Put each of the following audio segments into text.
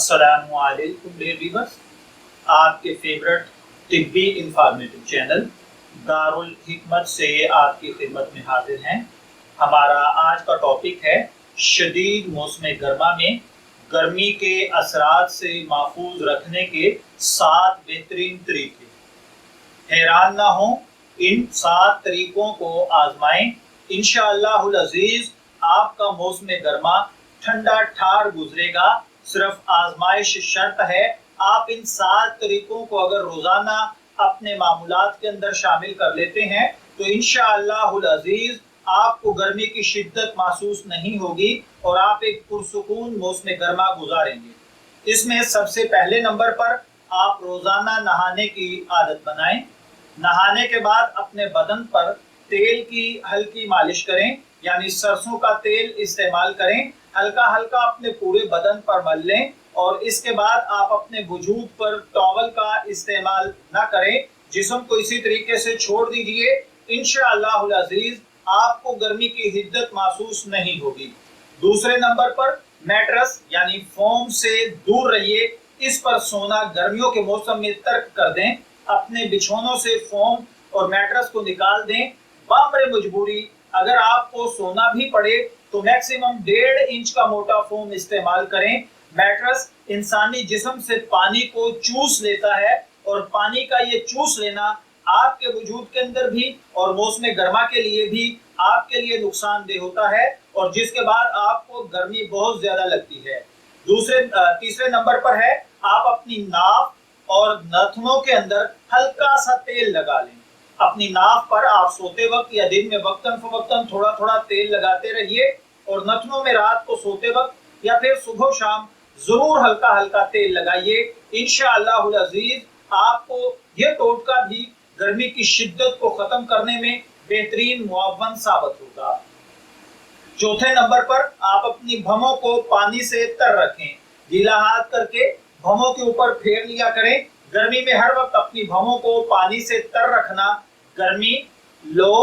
अस्सलामु अलैकुम dear viewers, आपके फेवरेट तिब्बी इंफॉर्मेटिव चैनल दारुल हिकमत से आपकी खिदमत में हाजिर हैं। हमारा आज का टॉपिक है शदीद मौसम गर्मा में गर्मी के असरात से महफूज रखने के 7 बेहतरीन तरीके। हैरान ना हो, इन 7 तरीकों को आजमाएं। इंशाअल्लाहुल अजीज आपका मौसम गर्मा ठंडा ठार गुजरेगा। सिर्फ आजमाइश शर्त है, आप इन 7 तरीकों को अगर रोजाना अपने मामूलात के अंदर शामिल कर लेते हैं तो इंशाअल्लाहुल अजीज आपको गर्मी की शिद्दत महसूस नहीं होगी और आप एक पुरसुकून मौसम गर्मा गुजारेंगे। इसमें सबसे पहले नंबर पर आप रोजाना नहाने की आदत बनाएं। नहाने के बाद अपने बदन पर तेल की हल्की मालिश करें, यानी सरसों का तेल इस्तेमाल करें। हल्का हल्का अपने पूरे बदन पर मल लें और इसके बाद आप अपने वजूद पर टॉवल का इस्तेमाल ना करें, जिस्म को इसी तरीके से छोड़ दीजिए। इंशाअल्लाहुल अजीज आपको गर्मी की हिद्दत महसूस नहीं होगी। दूसरे नंबर पर मैट्रेस यानी फोम से दूर रहिए। इस पर सोना गर्मियों के मौसम में तर्क कर दें। अपने बिछौनों से फोम और मैट्रेस को निकाल दें। बामरे मजबूरी अगर आपको सोना भी पड़े तो मैक्सिमम 1.5 इंच का मोटा फोम इस्तेमाल करें। मैट्रेस इंसानी जिस्म से पानी को चूस लेता है और पानी का ये चूस लेना आपके वजूद के अंदर भी और मौसम गर्मा के लिए भी आपके लिए नुकसानदेह होता है और जिसके बाद आपको गर्मी बहुत ज्यादा लगती है। तीसरे नंबर पर है, आप अपनी नाक और नाखूनों के अंदर हल्का सा तेल लगा लें। अपनी नाक पर आप सोते वक्त या दिन में वक्तन फवक्तन थोड़ा थोड़ा तेल लगाते रहिए और नाखूनों में रात को सोते वक्त या फिर सुबह शाम जरूर हल्का हल्का तेल लगाइए। इंशाअल्लाहुल अजीज आपको यह टोटका भी गर्मी की शिद्दत को खत्म करने में बेहतरीन मुआवन साबित होगा। चौथे नंबर पर आप अपनी भमों को पानी से तर रखें। गीला हाथ करके भमों के ऊपर फेर लिया करें। गर्मी में हर वक्त अपनी भमों को पानी से तर रखना गर्मी, लो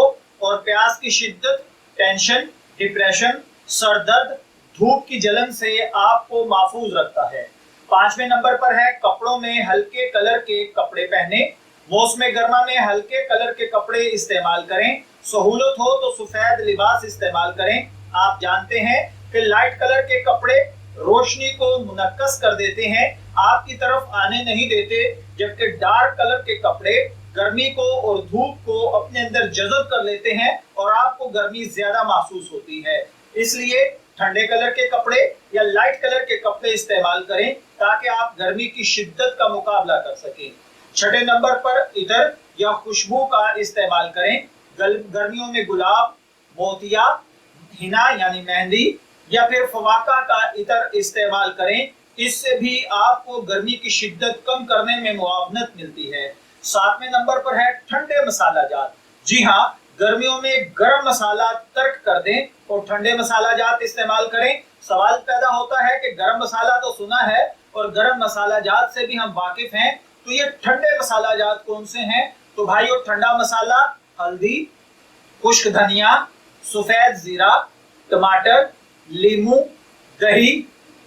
और प्यास की शिद्दत, टेंशन, डिप्रेशन, सर दर्द, धूप की जलन से आपको महफूज रखता है। 5वें नंबर पर है, कपड़ों में हल्के कलर के कपड़े पहने। मौसम गर्मा में हल्के कलर के कपड़े इस्तेमाल करें। सहूलत हो तो सफेद लिबास इस्तेमाल करें। आप जानते हैं कि लाइट कलर के कपड़े रोशनी को मुनक्कस कर देते हैं, आपकी तरफ आने नहीं देते, जबकि डार्क कलर के कपड़े गर्मी को और धूप को अपने अंदर जज़ब कर लेते हैं और आपको गर्मी ज्यादा महसूस होती है। इसलिए ठंडे कलर के कपड़े या लाइट कलर के कपड़े इस्तेमाल करें ताकि आप गर्मी की शिद्दत का मुकाबला कर सकें। 6ठे नंबर पर इतर या खुशबू का इस्तेमाल करें। गर्मियों में गुलाब, मोतिया, हिना यानी मेहंदी या फिर फवाका का इतर इस्तेमाल करें। इससे भी आपको गर्मी की शिद्दत कम करने में मुआवनत मिलती है। 7वें नंबर पर है ठंडे मसाला जात। जी हाँ, गर्मियों में गर्म मसाला तर्क कर दें और ठंडे मसाला जात इस्तेमाल करें। सवाल पैदा होता है कि गर्म मसाला तो सुना है और गर्म मसाला जात से भी हम वाकिफ हैं, तो ये ठंडे मसाला जात कौन से हैं? तो भाइयों, ठंडा मसाला हल्दी, खुश्क धनिया, सफेद जीरा, टमाटर, लीमू, दही,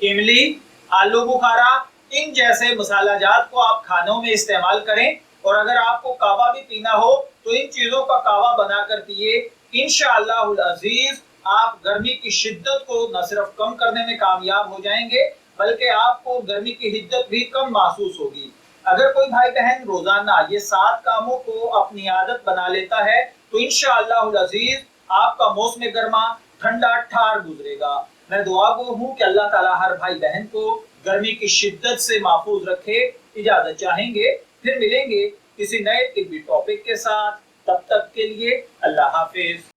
इमली, आलू बुखारा, इन जैसे मसाला जात को आप खानों में इस्तेमाल करें। और अगर आपको कावा भी पीना हो तो इन चीजों का कावा बनाकर पिए। इंशाअल्लाहुल अजीज आप गर्मी की शिद्दत को न सिर्फ कम करने में कामयाब हो जाएंगे बल्कि आपको गर्मी की हिद्दत भी कम महसूस होगी। अगर कोई भाई बहन रोजाना ये 7 कामों को अपनी आदत बना लेता है तो इंशाअल्लाहुल अजीज आपका मौसम गर्मा ठंडा ठार गुजरेगा। मैं दुआ गो हूँ कि अल्लाह ताला हर भाई बहन को गर्मी की शिद्दत से महफूज रखे। इजाजत चाहेंगे, फिर मिलेंगे किसी नए तिब्बी टॉपिक के साथ। तब तक के लिए अल्लाह हाफिज।